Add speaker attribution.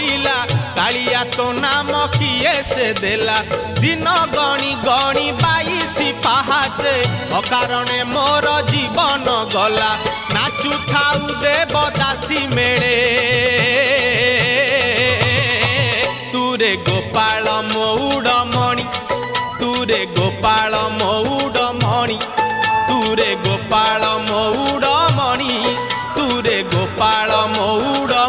Speaker 1: बोलिला कालिया तो नाम किए से देला दिन गणी गणी 22 पाहाचे अकारणे मोर जीवन गला नाचु थाउ देवदासी मेले तुरे गोपाल मौड़मणि तुरे गोपाल मौड़मणि तुरे गोपाल मौड़मणि तुरे गोपाल मौड़